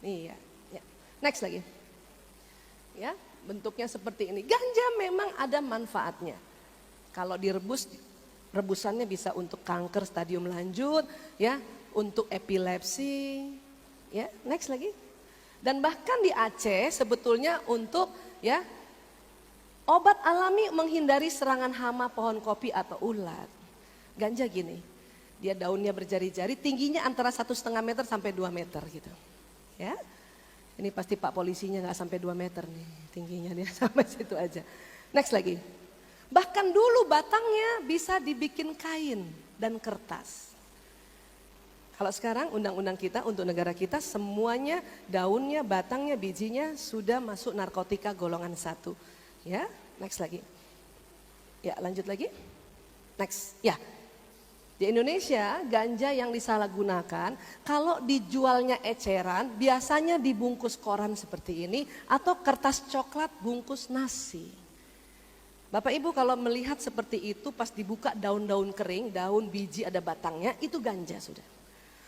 Iya, ya. Next lagi. Ya, bentuknya seperti ini. Ganja memang ada manfaatnya. Kalau direbus, rebusannya bisa untuk kanker stadium lanjut, ya, untuk epilepsi. Ya, next lagi. Dan bahkan di Aceh sebetulnya untuk ya obat alami menghindari serangan hama pohon kopi atau ulat. Ganja gini, dia daunnya berjari-jari, tingginya antara 1,5 meter sampai 2 meter gitu. Ya, ini pasti Pak polisinya nggak sampai 2 meter nih tingginya, dia sampai situ aja. Next lagi. Bahkan dulu batangnya bisa dibikin kain dan kertas. Kalau sekarang undang-undang kita untuk negara kita semuanya daunnya, batangnya, bijinya sudah masuk narkotika golongan 1. Ya, next lagi. Ya, lanjut lagi. Next. Ya. Di Indonesia ganja yang disalahgunakan kalau dijualnya eceran biasanya dibungkus koran seperti ini atau kertas coklat bungkus nasi. Bapak Ibu kalau melihat seperti itu pas dibuka daun-daun kering, daun biji ada batangnya itu ganja sudah.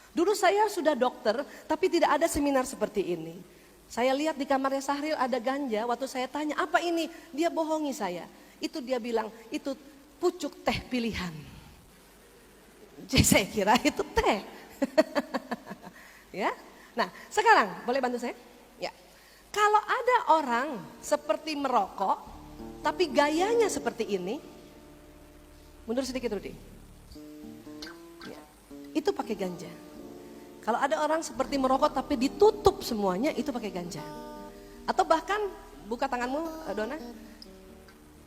Dulu saya sudah dokter tapi tidak ada seminar seperti ini. Saya lihat di kamarnya Sahril ada ganja, waktu saya tanya apa ini? Dia bohongi saya. Itu dia bilang itu pucuk teh pilihan. Jadi saya kira itu teh. Ya. Nah, sekarang boleh bantu saya? Ya. Kalau ada orang seperti merokok tapi gayanya seperti ini. Mundur sedikit Rudi. Ya. Itu pakai ganja. Kalau ada orang seperti merokok tapi ditutup semuanya itu pakai ganja. Atau bahkan buka tanganmu Dona.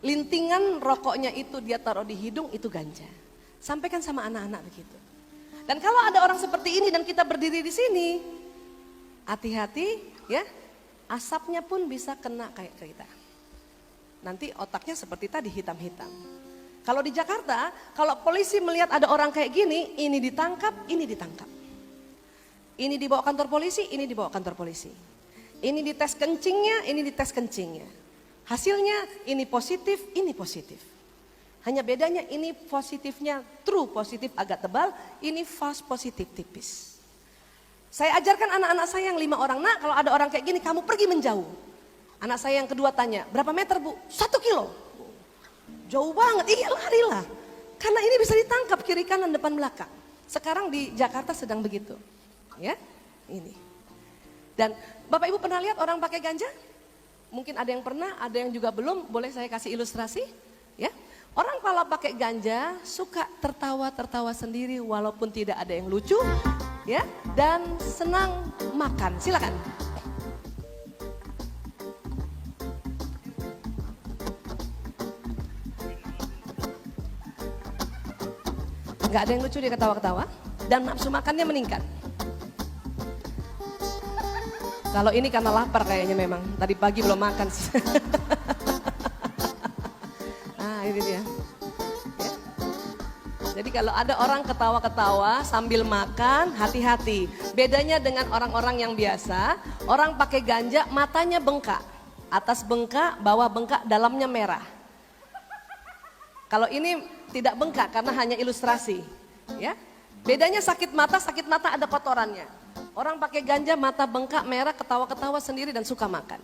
Lintingan rokoknya itu dia taruh di hidung itu ganja. Sampaikan sama anak-anak begitu. Dan kalau ada orang seperti ini dan kita berdiri di sini, hati-hati ya, asapnya pun bisa kena kayak kita. Nanti otaknya seperti tadi hitam-hitam. Kalau di Jakarta, kalau polisi melihat ada orang kayak gini, ini ditangkap, ini ditangkap. Ini dibawa kantor polisi, ini dibawa kantor polisi. Ini dites kencingnya, ini dites kencingnya. Hasilnya ini positif, ini positif. Hanya bedanya ini positifnya true positif agak tebal, ini false positif tipis. Saya ajarkan anak-anak saya yang 5 orang, nak kalau ada orang kayak gini kamu pergi menjauh. Anak saya yang kedua tanya, berapa meter Bu? 1 kilo. Jauh banget, iya larilah. Karena ini bisa ditangkap kiri kanan depan belakang. Sekarang di Jakarta sedang begitu. Ya, ini. Dan Bapak Ibu pernah lihat orang pakai ganja? Mungkin ada yang pernah, ada yang juga belum, boleh saya kasih ilustrasi? Ya. Orang kalau pakai ganja suka tertawa-tertawa sendiri walaupun tidak ada yang lucu, ya, dan senang makan. Silakan. Nggak ada yang lucu dia ketawa-ketawa dan nafsu makannya meningkat. Kalau ini karena lapar kayaknya memang tadi pagi belum makan. Ini dia. Ya. Jadi kalau ada orang ketawa-ketawa sambil makan, hati-hati. Bedanya dengan orang-orang yang biasa, orang pakai ganja matanya bengkak. Atas bengkak, bawah bengkak, dalamnya merah. Kalau ini tidak bengkak karena hanya ilustrasi. Ya. Bedanya sakit mata ada kotorannya. Orang pakai ganja mata bengkak, merah, ketawa-ketawa sendiri dan suka makan.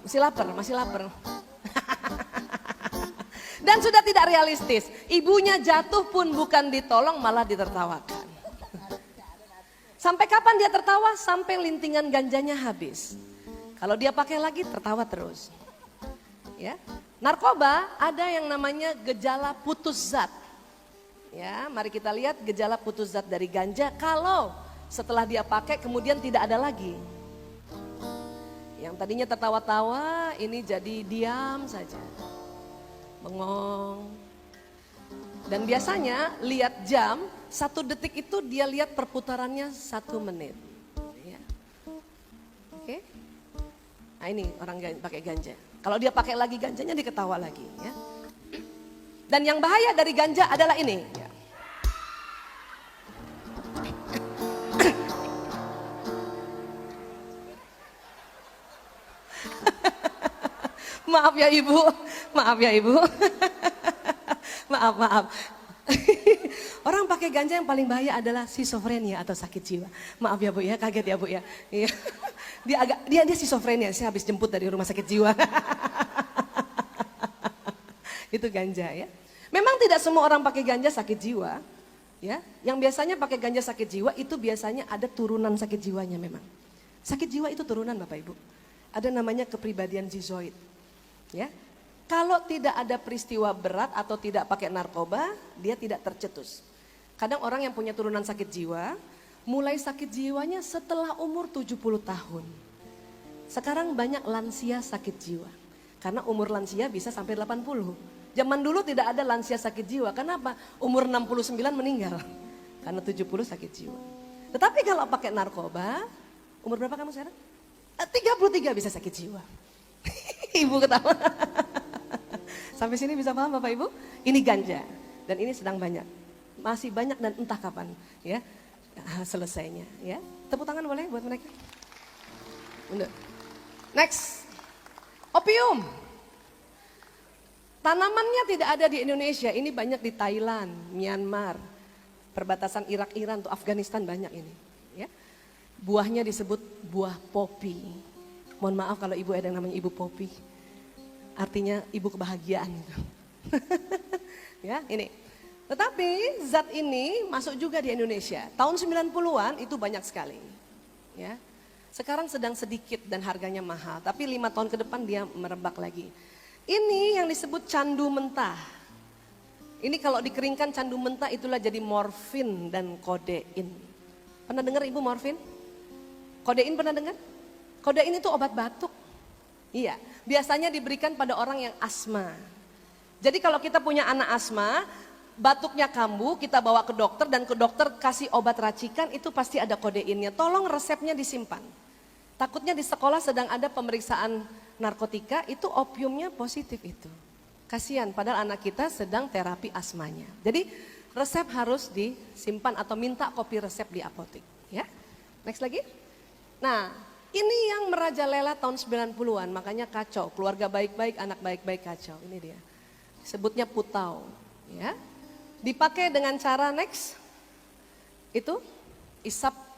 Masih lapar. Dan sudah tidak realistis. Ibunya jatuh pun bukan ditolong malah ditertawakan. Sampai kapan dia tertawa? Sampai lintingan ganjanya habis. Kalau dia pakai lagi tertawa terus. Ya. Narkoba ada yang namanya gejala putus zat. Ya, mari kita lihat gejala putus zat dari ganja kalau setelah dia pakai kemudian tidak ada lagi. Yang tadinya tertawa-tawa, ini jadi diam saja. Bengong. Dan biasanya lihat jam, 1 detik itu dia lihat perputarannya 1 menit. Ya. Oke. Nah ini orang pakai ganja. Kalau dia pakai lagi ganjanya diketawa lagi. Ya. Dan yang bahaya dari ganja adalah ini. Ya. Maaf ya Ibu, maaf ya Ibu. Maaf. Orang pakai ganja yang paling bahaya adalah schizophrenia atau sakit jiwa. Maaf ya Bu ya, kaget ya Bu ya. Iya. Dia schizophrenia, saya habis jemput dari rumah sakit jiwa. Itu ganja ya. Memang tidak semua orang pakai ganja sakit jiwa. Ya, yang biasanya pakai ganja sakit jiwa itu biasanya ada turunan sakit jiwanya memang. Sakit jiwa itu turunan Bapak Ibu. Ada namanya kepribadian skizoid. Ya. Kalau tidak ada peristiwa berat atau tidak pakai narkoba, dia tidak tercetus. Kadang orang yang punya turunan sakit jiwa, mulai sakit jiwanya setelah umur 70 tahun. Sekarang banyak lansia sakit jiwa. Karena umur lansia bisa sampai 80. Zaman dulu tidak ada lansia sakit jiwa. Kenapa? Umur 69 meninggal. Karena 70 sakit jiwa. Tetapi kalau pakai narkoba, umur berapa kamu sekarang? 33 bisa sakit jiwa. Ibu ketawa. Sampai sini bisa paham Bapak Ibu? Ini ganja. Dan ini sedang banyak. Masih banyak dan entah kapan ya selesainya. Ya. Tepuk tangan boleh buat mereka? Next. Opium. Tanamannya tidak ada di Indonesia, ini banyak di Thailand, Myanmar, perbatasan Irak, Iran, tuh Afghanistan banyak ini. Ya. Buahnya disebut buah popi. Mohon maaf kalau ibu ada yang namanya ibu popi, artinya ibu kebahagiaan. Gitu. Ya, ini. Tetapi zat ini masuk juga di Indonesia. Tahun 90-an itu banyak sekali. Ya. Sekarang sedang sedikit dan harganya mahal, tapi 5 tahun ke depan dia merebak lagi. Ini yang disebut candu mentah. Ini kalau dikeringkan candu mentah itulah jadi morfin dan kodein. Pernah dengar ibu morfin? Kodein pernah dengar? Kodein itu obat batuk. Iya, biasanya diberikan pada orang yang asma. Jadi kalau kita punya anak asma, batuknya kambuh, kita bawa ke dokter dan ke dokter kasih obat racikan, itu pasti ada kodeinnya. Tolong resepnya disimpan. Takutnya di sekolah sedang ada pemeriksaan narkotika, itu opiumnya positif itu. Kasihan, padahal anak kita sedang terapi asmanya. Jadi resep harus disimpan atau minta kopi resep di apotek. Ya, next lagi. Nah, ini yang merajalela tahun 90-an, makanya kacau. Keluarga baik-baik, anak baik-baik kacau. Ini dia. Sebutnya putau. Ya, dipakai dengan cara next. Itu isap.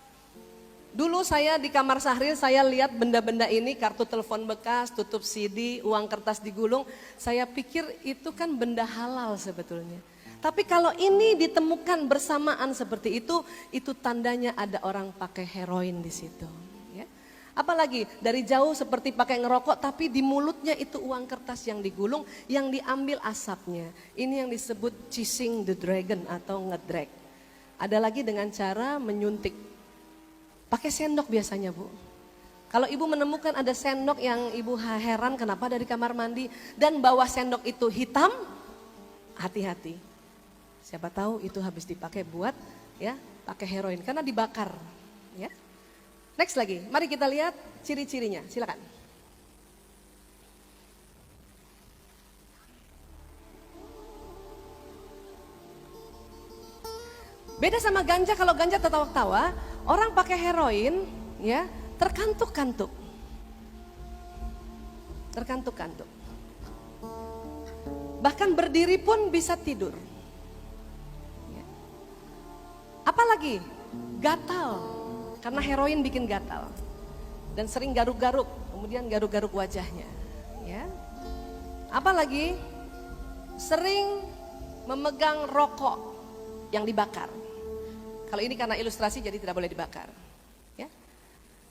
Dulu saya di kamar Sahrir, saya lihat benda-benda ini, kartu telepon bekas, tutup CD, uang kertas digulung. Saya pikir itu kan benda halal sebetulnya. Tapi kalau ini ditemukan bersamaan seperti itu tandanya ada orang pakai heroin di situ. Ya. Apalagi dari jauh seperti pakai ngerokok, tapi di mulutnya itu uang kertas yang digulung, yang diambil asapnya. Ini yang disebut chasing the dragon atau ngedrag. Ada lagi dengan cara menyuntik. Pakai sendok biasanya Bu. Kalau ibu menemukan ada sendok yang ibu heran kenapa dari kamar mandi dan bawah sendok itu hitam, hati-hati. Siapa tahu itu habis dipakai buat ya pakai heroin karena dibakar. Ya. Next lagi, mari kita lihat ciri-cirinya. Silakan. Beda sama ganja, kalau ganja tertawa-tawa, orang pakai heroin ya terkantuk-kantuk. Terkantuk-kantuk. Bahkan berdiri pun bisa tidur. Ya. Apalagi gatal, karena heroin bikin gatal. Dan sering garuk-garuk, kemudian garuk-garuk wajahnya. Ya. Apalagi sering memegang rokok yang dibakar. Kalau ini karena ilustrasi jadi tidak boleh dibakar. Ya.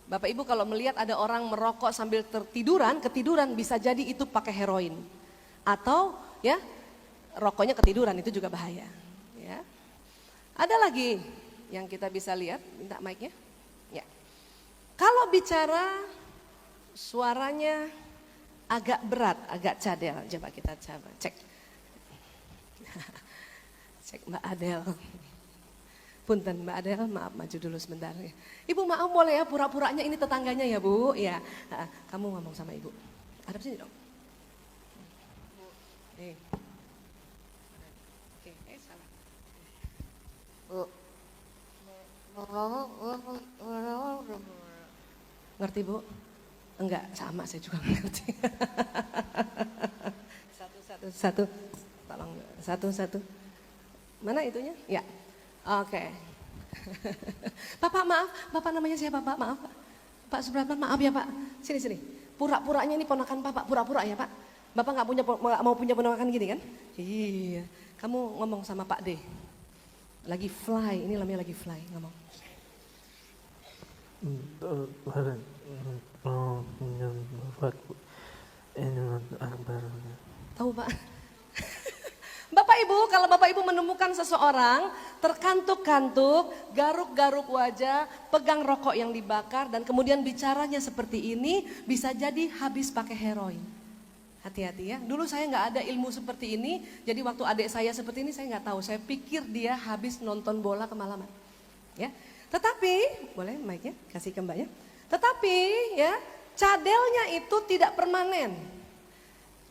Bapak Ibu kalau melihat ada orang merokok sambil ketiduran bisa jadi itu pakai heroin. Atau ya rokoknya ketiduran itu juga bahaya. Ya. Ada lagi yang kita bisa lihat, minta mic-nya. Ya. Kalau bicara suaranya agak berat, agak cadel, coba kita coba cek. Cek Mbak Adel. Punten Mbak Adel, maaf maju dulu sebentar ya. Ibu maaf boleh ya pura-puranya ini tetangganya ya Bu. Ya, kamu ngomong sama Ibu. Hadap sini dong. Oke, salah. Ngerti Bu? Enggak, sama saya juga ngerti. Satu. Tolong, satu. Mana itunya? Ya, oke. Bapak maaf, Bapak namanya siapa Pak? Maaf Pak Supratman, maaf ya Pak. Sini. Pura-puranya ini ponakan Bapak, pura-pura ya Pak. Bapak nggak mau punya ponakan gini kan? Iya. Kamu ngomong sama Pak D. Lagi fly, ini namanya lagi fly, ngomong. Tahu Pak? Bapak Ibu, kalau Bapak Ibu menemukan seseorang terkantuk-kantuk, garuk-garuk wajah, pegang rokok yang dibakar dan kemudian bicaranya seperti ini, bisa jadi habis pakai heroin. Hati-hati ya, dulu saya nggak ada ilmu seperti ini, jadi waktu adik saya seperti ini saya nggak tahu, saya pikir dia habis nonton bola kemalaman. Ya, tetapi, boleh mic-nya kasih ke mbaknya. Tetapi ya, cadelnya itu tidak permanen.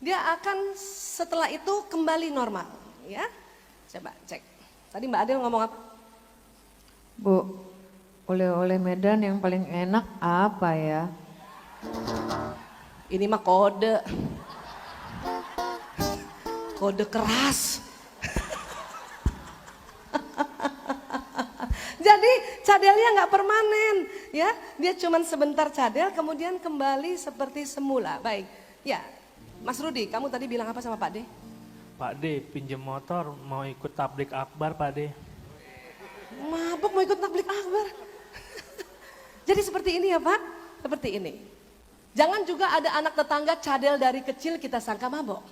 Dia akan setelah itu kembali normal, ya. Coba cek. Tadi Mbak Adel ngomong apa? Bu, oleh-oleh Medan yang paling enak apa ya? Ini mah kode. Kode keras. Jadi cadelnya nggak permanen, ya. Dia cuma sebentar cadel, kemudian kembali seperti semula. Baik, ya. Mas Rudi, kamu tadi bilang apa sama Pak D? Pak D, pinjam motor mau ikut tablik akbar Pak D. Mabuk mau ikut tablik akbar. Jadi seperti ini ya Pak, seperti ini. Jangan juga ada anak tetangga cadel dari kecil kita sangka mabok.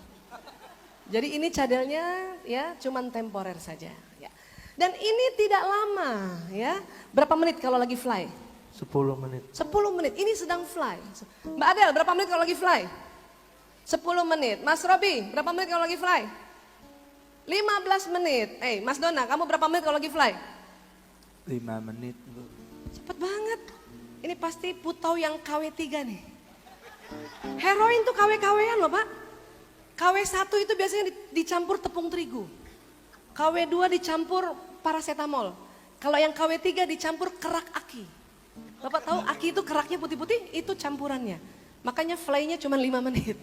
Jadi ini cadelnya ya cuman temporer saja. Ya. Dan ini tidak lama ya. Berapa menit kalau lagi fly? 10 menit. 10 menit, ini sedang fly. Mbak Adel, berapa menit kalau lagi fly? 10 menit. Mas Robi, berapa menit kalau lagi fly? 15 menit. Mas Dona, kamu berapa menit kalau lagi fly? 5 menit, Bu. Cepet banget. Ini pasti putau yang KW3 nih. Heroin tuh KW-KW-an loh Pak. KW1 itu biasanya dicampur tepung terigu. KW2 dicampur paracetamol. Kalau yang KW3 dicampur kerak aki. Bapak tahu aki itu keraknya putih-putih, itu campurannya. Makanya fly-nya cuma 5 menit.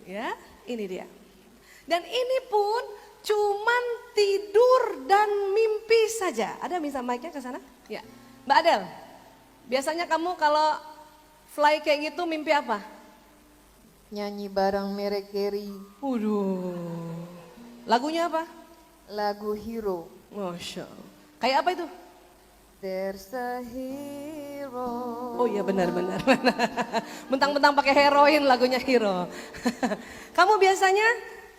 Ya, ini dia. Dan ini pun cuman tidur dan mimpi saja. Ada bisa mic-nya ke sana? Ya. Mbak Adel, biasanya kamu kalau fly kayak gitu mimpi apa? Nyanyi bareng Merek Carey, Waduh. Lagunya apa? lagu Hero. Masya Allah. Kayak apa itu? There's a hero. Oh iya benar-benar. Mentang-mentang pakai heroin lagunya Hero. Kamu biasanya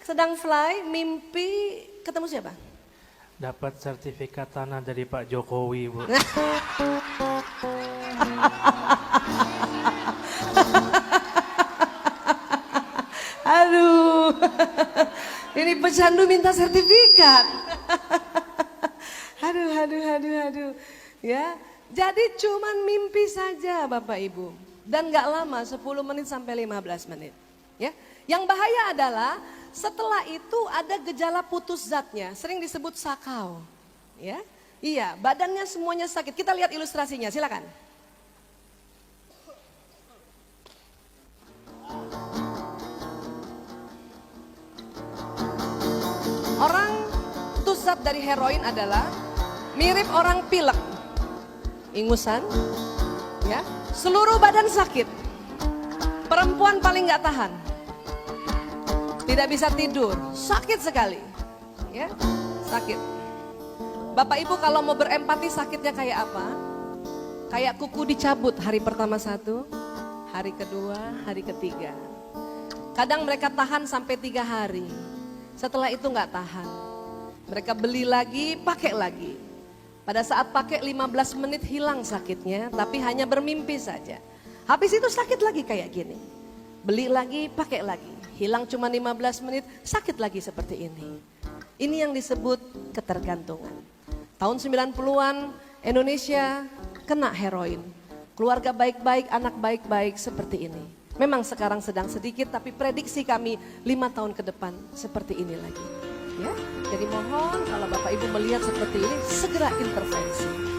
sedang fly, mimpi ketemu siapa? Dapat sertifikat tanah dari Pak Jokowi, Bu. Aduh. Ini pecandu minta sertifikat. Aduh. Ya, jadi cuman mimpi saja Bapak Ibu. Dan gak lama, 10 menit sampai 15 menit. Ya, yang bahaya adalah setelah itu ada gejala putus zatnya, sering disebut sakau. Ya, iya, badannya semuanya sakit. Kita lihat ilustrasinya, silakan. Orang putus zat dari heroin adalah mirip orang pilek, ingusan, ya, seluruh badan sakit. Perempuan paling nggak tahan, tidak bisa tidur, sakit sekali, ya, sakit. Bapak Ibu kalau mau berempati sakitnya kayak apa? Kayak kuku dicabut hari pertama 1, hari kedua, hari ketiga. Kadang mereka tahan sampai 3 hari, setelah itu nggak tahan. Mereka beli lagi, pakai lagi. Pada saat pakai 15 menit hilang sakitnya, tapi hanya bermimpi saja. Habis itu sakit lagi kayak gini. Beli lagi, pakai lagi. Hilang cuma 15 menit, sakit lagi seperti ini. Ini yang disebut ketergantungan. Tahun 90-an Indonesia kena heroin. Keluarga baik-baik, anak baik-baik seperti ini. Memang sekarang sedang sedikit, tapi prediksi kami 5 tahun ke depan seperti ini lagi. Ya, jadi mohon kalau Bapak Ibu melihat seperti ini segera intervensi.